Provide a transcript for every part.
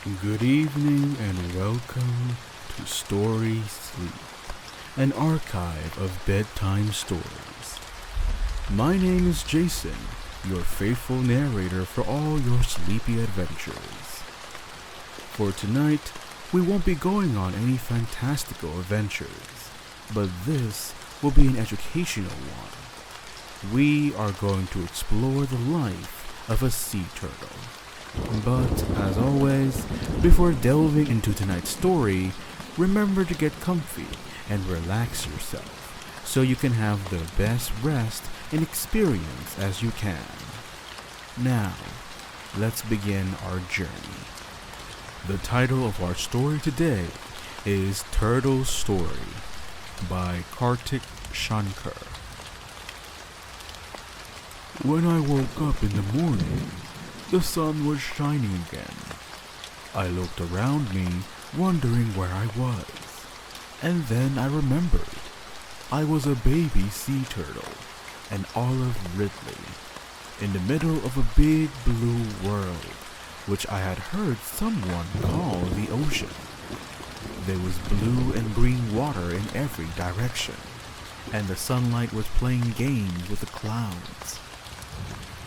Good evening and welcome to Story Sleep, an archive of bedtime stories. My name is Jason, your faithful narrator for all your sleepy adventures. For tonight, we won't be going on any fantastical adventures, but this will be an educational one. We are going to explore the life of a sea turtle. But, as always, before delving into tonight's story, remember to get comfy and relax yourself so you can have the best rest and experience as you can. Now, let's begin our journey. The title of our story today is Turtle Story by Kartik Shankar. When I woke up in the morning, the sun was shining again. I looked around me, wondering where I was. And then I remembered. I was a baby sea turtle, an olive ridley, in the middle of a big blue world, which I had heard someone call the ocean. There was blue and green water in every direction, and the sunlight was playing games with the clouds.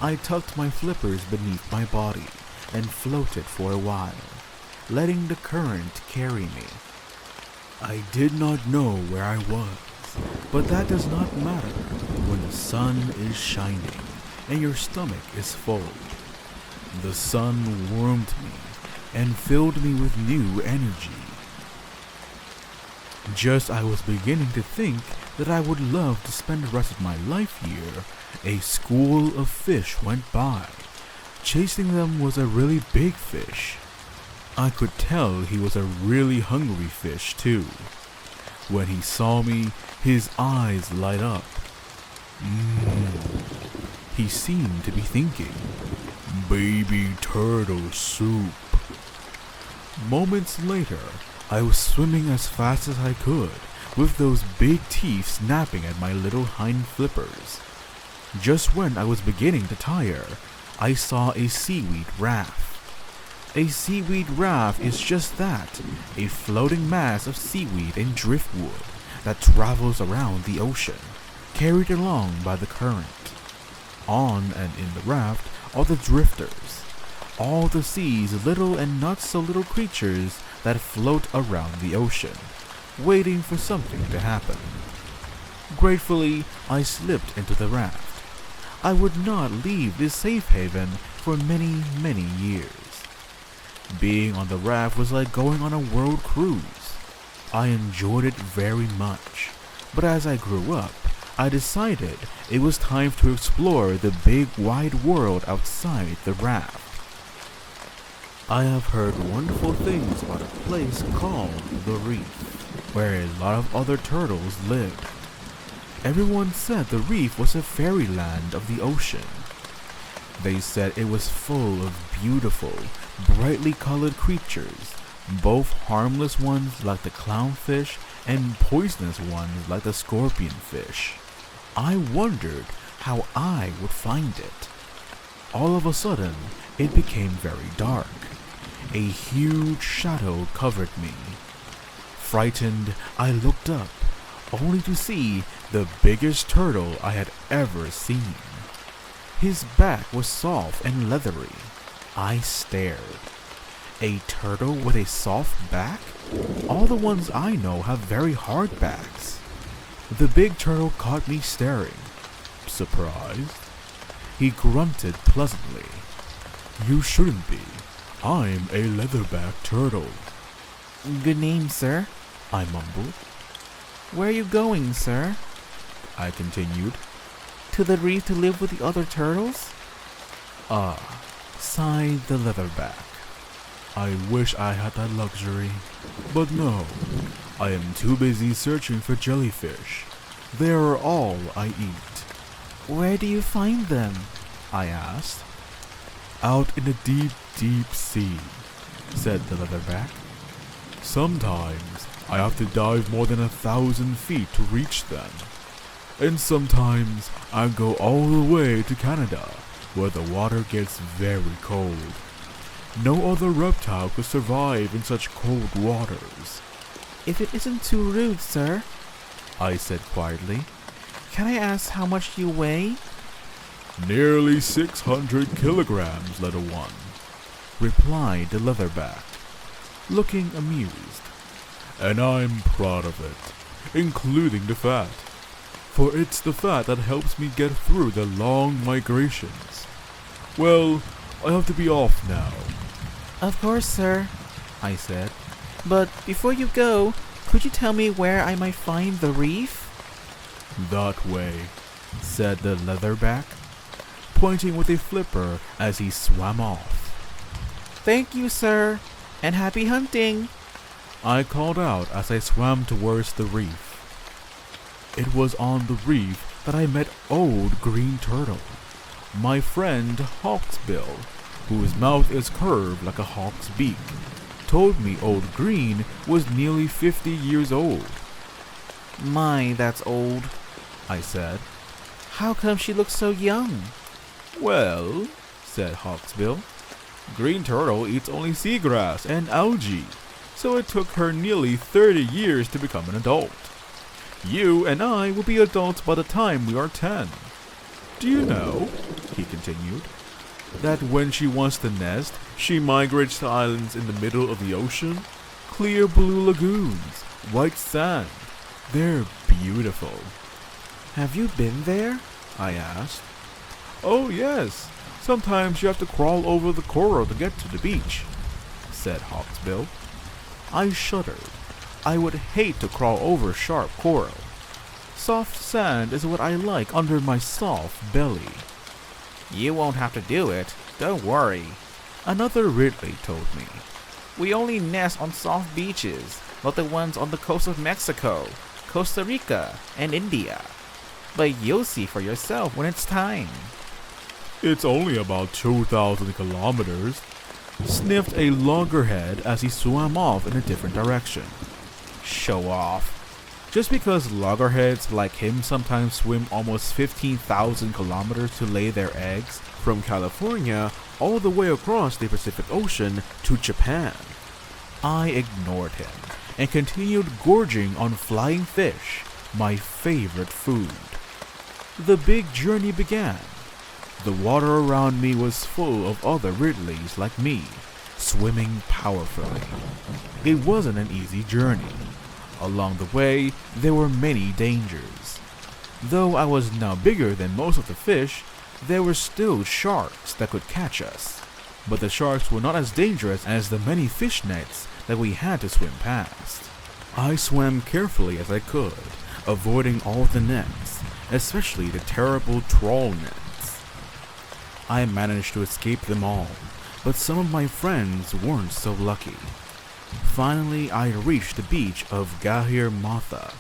I tucked my flippers beneath my body and floated for a while, letting the current carry me. I did not know where I was, but that does not matter when the sun is shining and your stomach is full. The sun warmed me and filled me with new energy. Just as I was beginning to think that I would love to spend the rest of my life here, a school of fish went by. Chasing them was a really big fish. I could tell he was a really hungry fish too. When he saw me, his eyes light up. He seemed to be thinking, "Baby turtle soup." Moments later, I was swimming as fast as I could, with those big teeth snapping at my little hind flippers. Just when I was beginning to tire, I saw a seaweed raft. A seaweed raft is just that, a floating mass of seaweed and driftwood that travels around the ocean, carried along by the current. On and in the raft are the drifters, all the sea's little and not so little creatures that float around the ocean, waiting for something to happen. Gratefully, I slipped into the raft. I would not leave this safe haven for many, many years. Being on the raft was like going on a world cruise. I enjoyed it very much, but as I grew up, I decided it was time to explore the big wide world outside the raft. I have heard wonderful things about a place called the reef, where a lot of other turtles lived. Everyone said the reef was a fairyland of the ocean. They said it was full of beautiful, brightly colored creatures, both harmless ones like the clownfish and poisonous ones like the scorpionfish. I wondered how I would find it. All of a sudden, it became very dark. A huge shadow covered me. Frightened, I looked up, only to see the biggest turtle I had ever seen. His back was soft and leathery. I stared. A turtle with a soft back? All the ones I know have very hard backs. The big turtle caught me staring. Surprised? He grunted pleasantly. "You shouldn't be. I'm a leatherback turtle." "Good name, sir," I mumbled. "Where are you going, sir?" I continued. "To the reef to live with the other turtles?" "Ah," sighed the leatherback. "I wish I had that luxury. But no, I am too busy searching for jellyfish. They are all I eat." "Where do you find them?" I asked. "Out in the deep, deep sea," said the leatherback. "Sometimes I have to dive more than 1,000 feet to reach them. And sometimes I go all the way to Canada, where the water gets very cold. No other reptile could survive in such cold waters. If it isn't too rude, sir, I said quietly. can I ask how much you weigh? Nearly 600 kilograms, little one, replied the leatherback, looking amused. And I'm proud of it, including the fat. For it's the fat that helps me get through the long migrations. Well, I have to be off now. Of course, sir, I said. But before you go, could you tell me where I might find the reef? That way, said the leatherback, pointing with a flipper as he swam off. Thank you, sir, and happy hunting, I called out as I swam towards the reef. It was on the reef that I met Old Green Turtle, my friend Hawksbill, whose mouth is curved like a hawk's beak, told me Old Green was nearly 50 years old. My, that's old, I said. How come she looks so young? Well, said Hawksbill, Green Turtle eats only seagrass and algae, so it took her nearly 30 years to become an adult. You and I will be adults by the time we are 10. Do you know, he continued, that when she wants to nest, she migrates to islands in the middle of the ocean? Clear blue lagoons, white sand. They're beautiful. Have you been there? I asked. Oh yes, sometimes you have to crawl over the coral to get to the beach, said Hawksbill. I shuddered. I would hate to crawl over sharp coral. Soft sand is what I like under my soft belly. You won't have to do it, don't worry, Another Ridley told me. we only nest on soft beaches, not the ones on the coast of Mexico, Costa Rica, and India. But you'll see for yourself when it's time. It's only about 2,000 kilometers, sniffed a loggerhead as he swam off in a different direction. Show off. Just because loggerheads like him sometimes swim almost 15,000 kilometers to lay their eggs from California all the way across the Pacific Ocean to Japan. I ignored him and continued gorging on flying fish, my favorite food. The big journey began. The water around me was full of other Ridleys like me, swimming powerfully. It wasn't an easy journey. Along the way, there were many dangers. Though I was now bigger than most of the fish, there were still sharks that could catch us. But the sharks were not as dangerous as the many fish nets that we had to swim past. I swam carefully as I could, avoiding all the nets, especially the terrible trawl nets. I managed to escape them all, but some of my friends weren't so lucky. Finally, I reached the beach of Gahir Matha,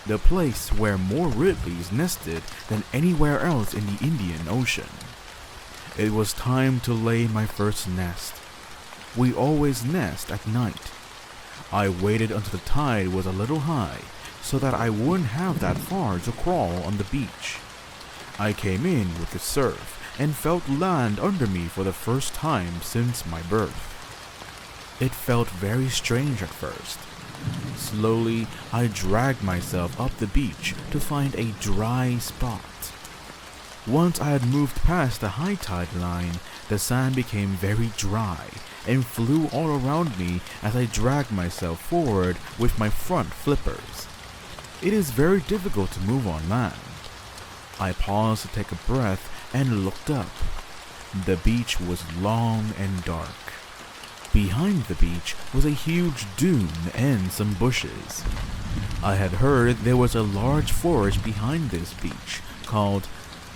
the place where more Ridleys nested than anywhere else in the Indian Ocean. It was time to lay my first nest. We always nest at night. I waited until the tide was a little high, so that I wouldn't have that far to crawl on the beach. I came in with the surf and felt land under me for the first time since my birth. It felt very strange at first. Slowly, I dragged myself up the beach to find a dry spot. Once I had moved past the high tide line, the sand became very dry and flew all around me as I dragged myself forward with my front flippers. It is very difficult to move on land. I paused to take a breath and looked up. The beach was long and dark. Behind the beach was a huge dune and some bushes. I had heard there was a large forest behind this beach called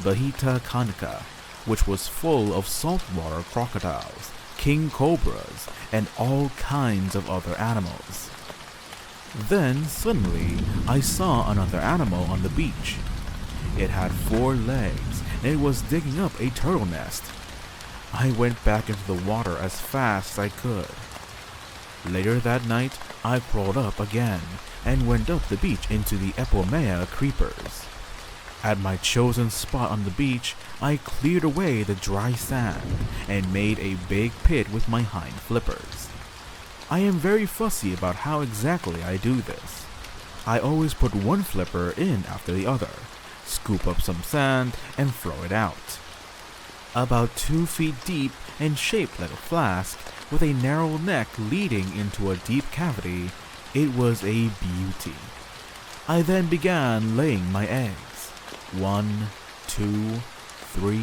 Bahita Kanika, which was full of saltwater crocodiles, king cobras, and all kinds of other animals. Then, suddenly, I saw another animal on the beach. It had 4 legs, and it was digging up a turtle nest. I went back into the water as fast as I could. Later that night, I crawled up again and went up the beach into the Epomea creepers. At my chosen spot on the beach, I cleared away the dry sand and made a big pit with my hind flippers. I am very fussy about how exactly I do this. I always put one flipper in after the other, scoop up some sand, and throw it out. About 2 feet deep and shaped like a flask, with a narrow neck leading into a deep cavity, it was a beauty. I then began laying my eggs. 1, 2, 3,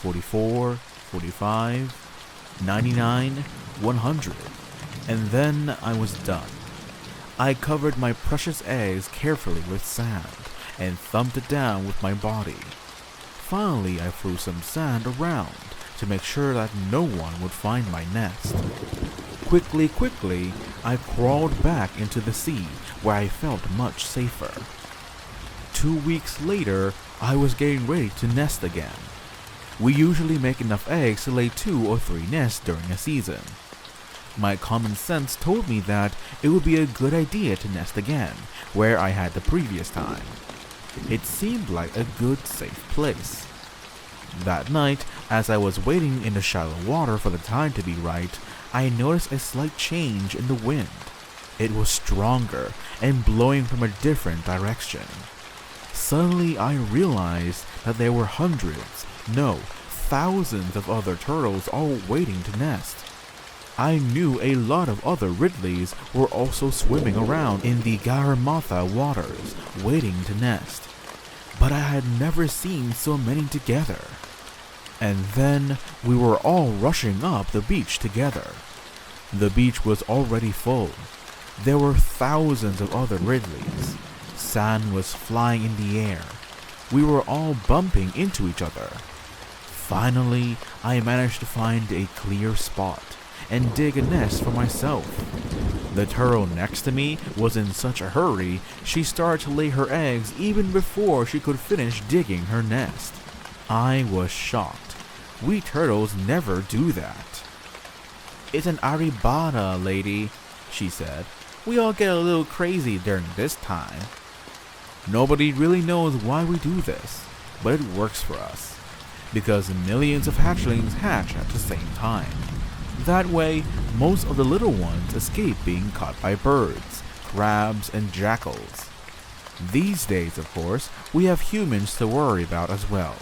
44, 45, 99, 100, and then I was done. I covered my precious eggs carefully with sand and thumped it down with my body. Finally, I threw some sand around to make sure that no one would find my nest. Quickly, I crawled back into the sea where I felt much safer. 2 weeks later, I was getting ready to nest again. We usually make enough eggs to lay 2 or 3 nests during a season. My common sense told me that it would be a good idea to nest again where I had the previous time. It seemed like a good, safe place. That night, as I was waiting in the shallow water for the tide to be right, I noticed a slight change in the wind. It was stronger and blowing from a different direction. Suddenly, I realized that there were hundreds, no, thousands of other turtles all waiting to nest. I knew a lot of other Ridleys were also swimming around in the Garamatha waters, waiting to nest. But I had never seen so many together. And then we were all rushing up the beach together. The beach was already full. There were thousands of other Ridleys. Sand was flying in the air. We were all bumping into each other. Finally, I managed to find a clear spot and dig a nest for myself. The turtle next to me was in such a hurry, she started to lay her eggs even before she could finish digging her nest. I was shocked. We turtles never do that. "It's an aribada, lady," she said. "We all get a little crazy during this time." Nobody really knows why we do this, but it works for us, because millions of hatchlings hatch at the same time. That way, most of the little ones escape being caught by birds, crabs, and jackals. These days, of course, we have humans to worry about as well.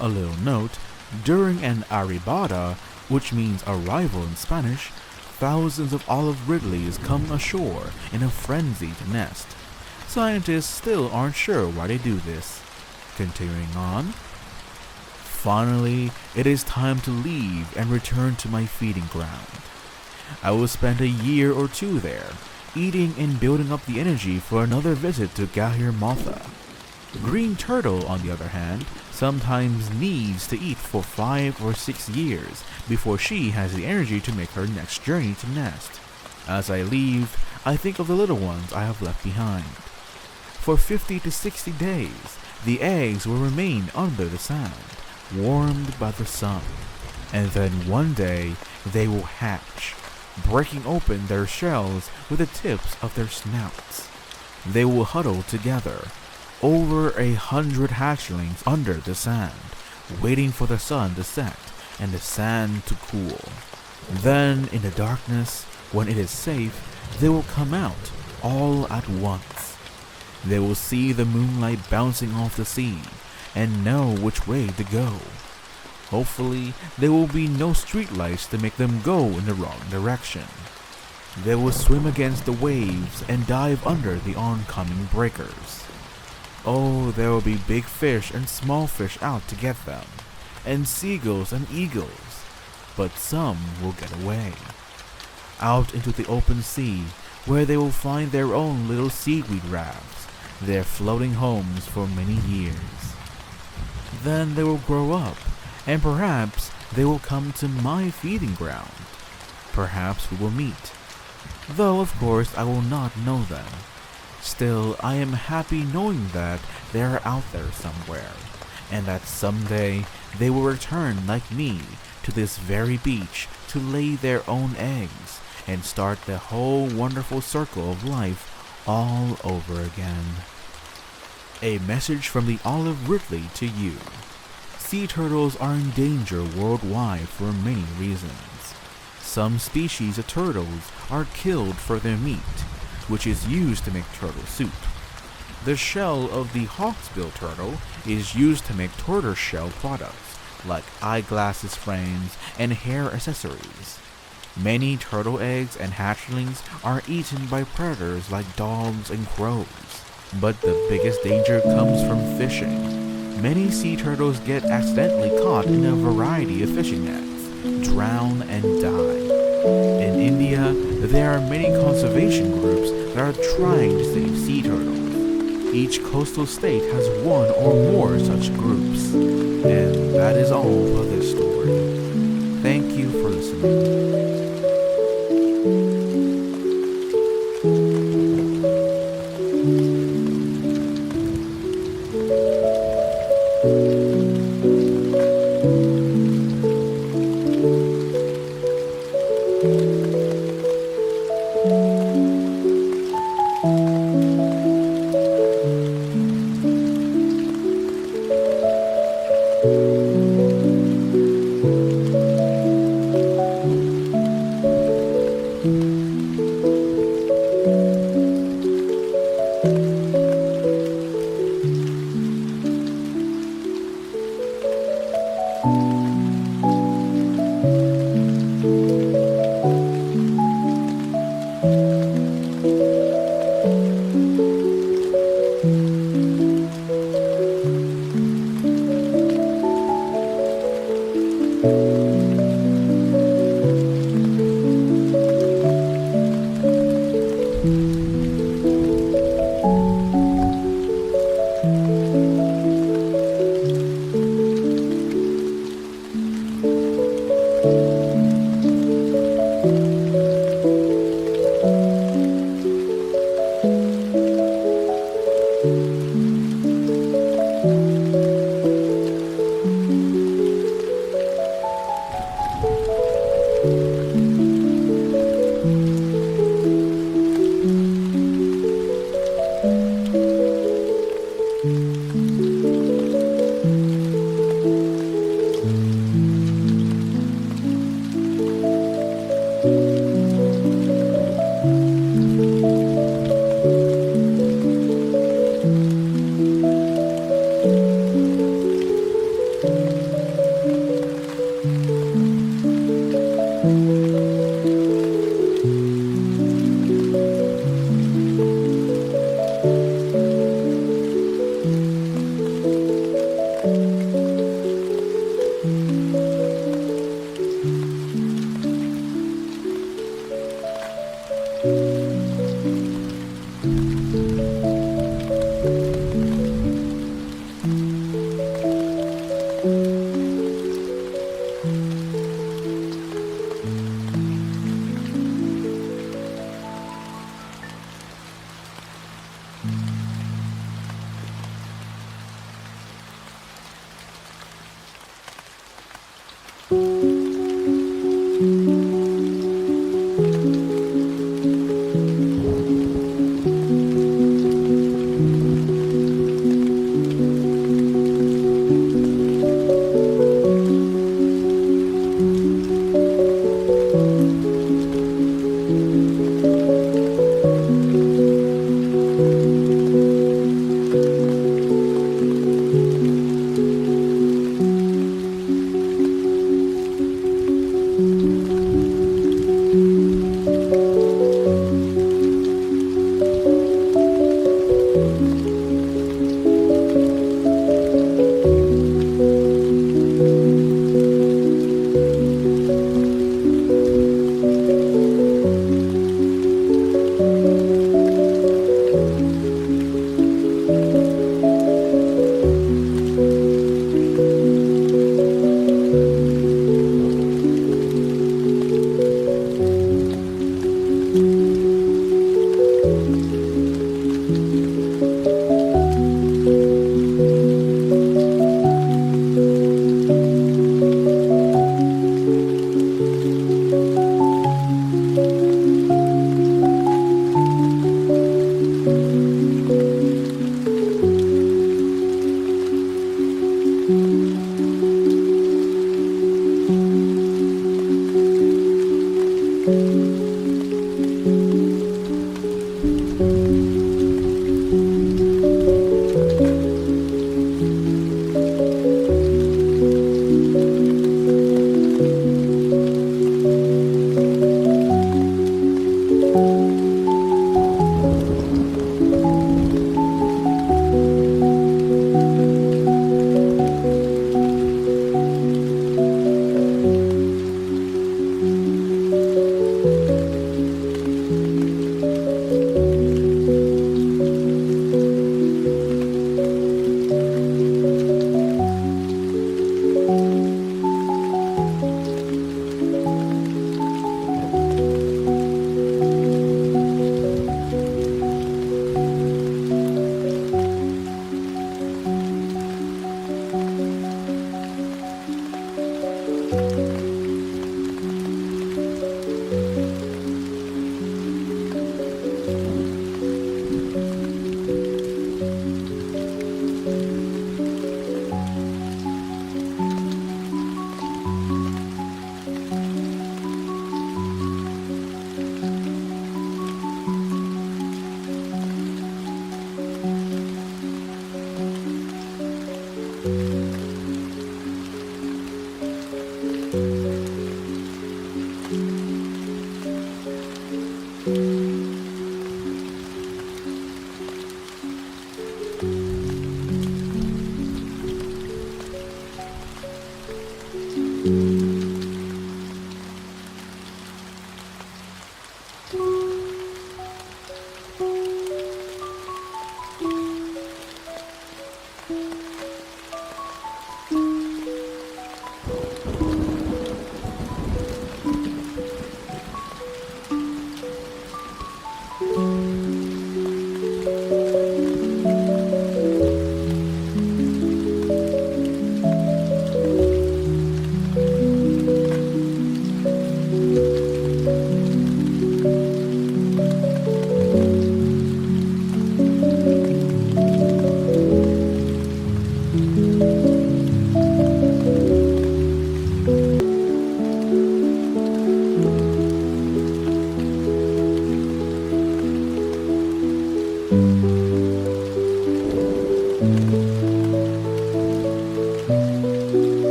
A little note, during an arribada, which means arrival in Spanish, thousands of olive ridleys come ashore in a frenzy to nest. Scientists still aren't sure why they do this. Continuing on. Finally, it is time to leave and return to my feeding ground. I will spend a year or 2 there, eating and building up the energy for another visit to Gahirmatha. Green Turtle, on the other hand, sometimes needs to eat for 5 or 6 years before she has the energy to make her next journey to nest. As I leave, I think of the little ones I have left behind. For 50 to 60 days, the eggs will remain under the sand, warmed by the sun, and then one day they will hatch, breaking open their shells with the tips of their snouts. They will huddle together, over 100 hatchlings under the sand, waiting for the sun to set and the sand to cool. Then, in the darkness, when it is safe, they will come out all at once. They will see the moonlight bouncing off the sea and know which way to go. Hopefully, there will be no streetlights to make them go in the wrong direction. They will swim against the waves and dive under the oncoming breakers. Oh, there will be big fish and small fish out to get them, and seagulls and eagles, but some will get away. Out into the open sea, where they will find their own little seaweed rafts, their floating homes for many years. Then they will grow up, and perhaps they will come to my feeding ground. Perhaps we will meet, though of course I will not know them. Still, I am happy knowing that they are out there somewhere, and that someday they will return like me to this very beach to lay their own eggs and start the whole wonderful circle of life all over again. A message from the Olive Ridley to you. Sea turtles are in danger worldwide for many reasons. Some species of turtles are killed for their meat, which is used to make turtle soup. The shell of the hawksbill turtle is used to make tortoiseshell products, like eyeglasses frames and hair accessories. Many turtle eggs and hatchlings are eaten by predators like dogs and crows. But the biggest danger comes from fishing. Many sea turtles get accidentally caught in a variety of fishing nets, drown, and die. In India, there are many conservation groups that are trying to save sea turtles. Each coastal state has one or more such groups. And that is all for this story. Thank you for listening.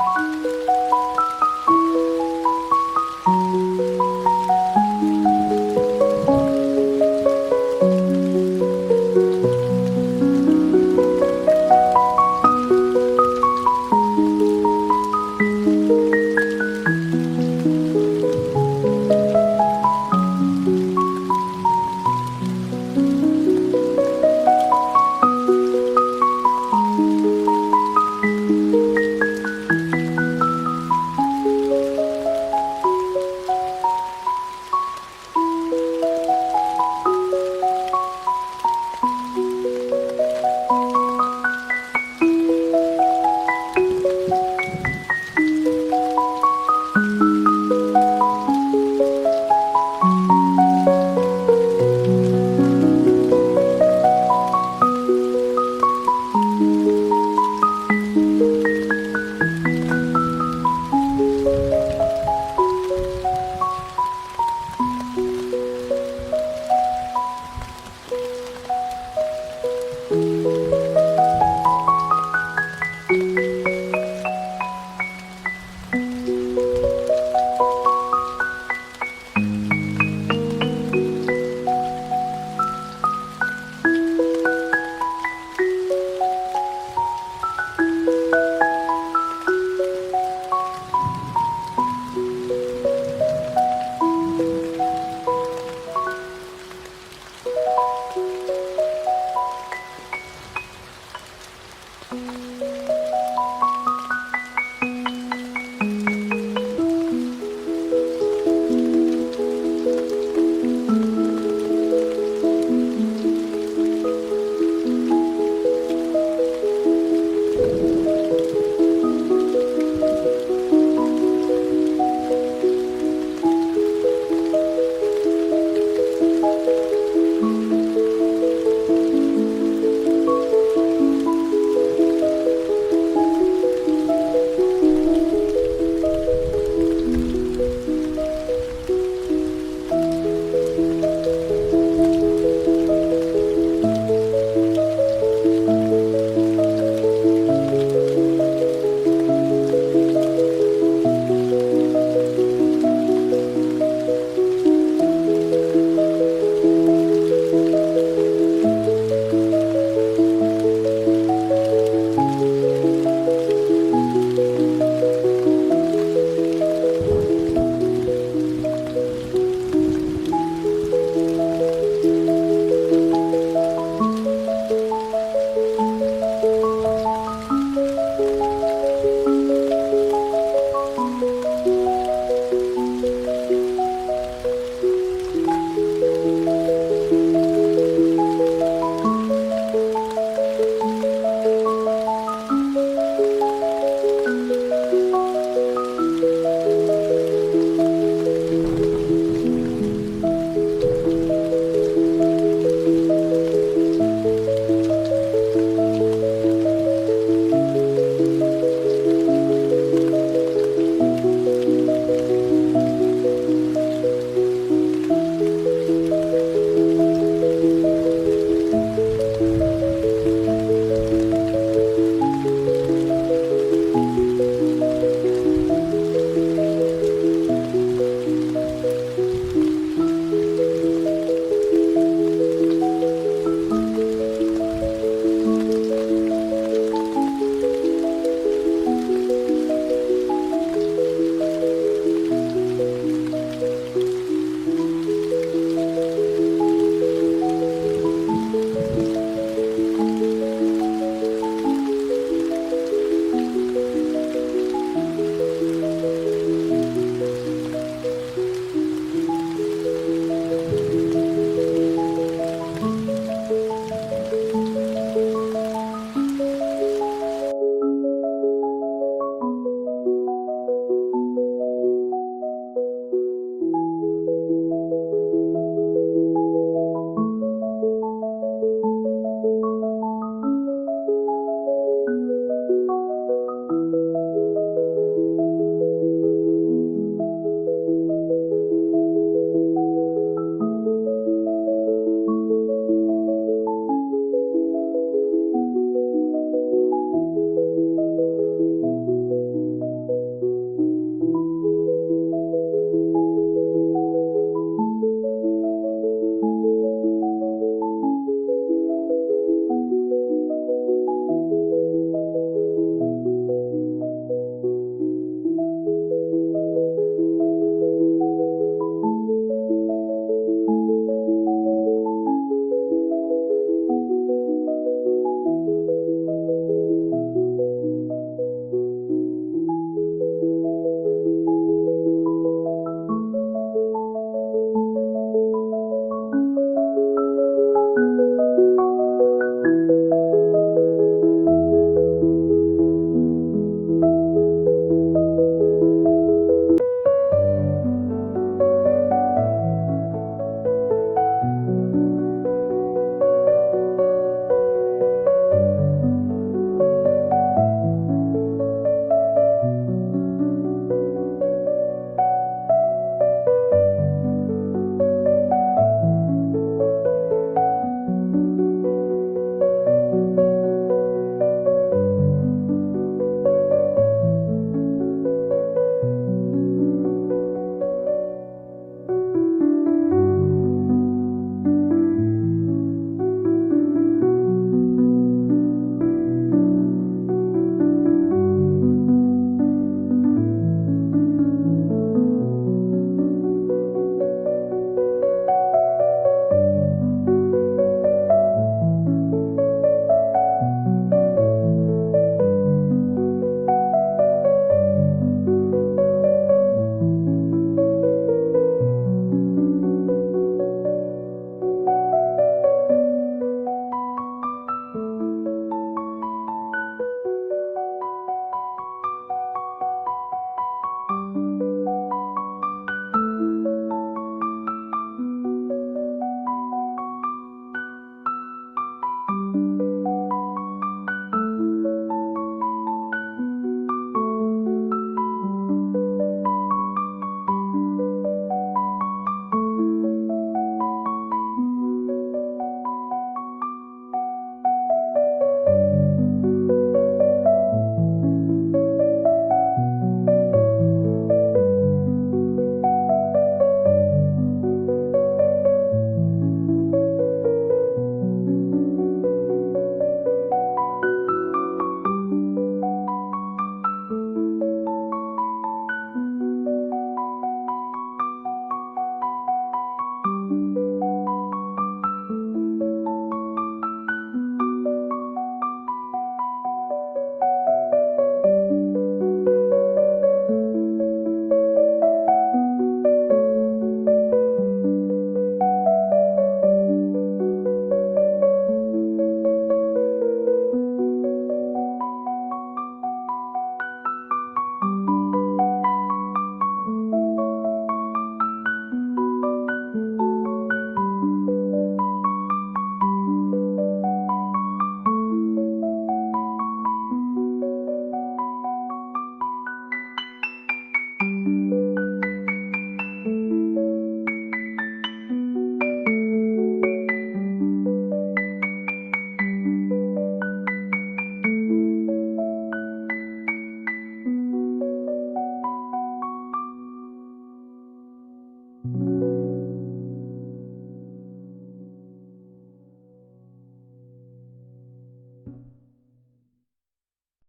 Bye.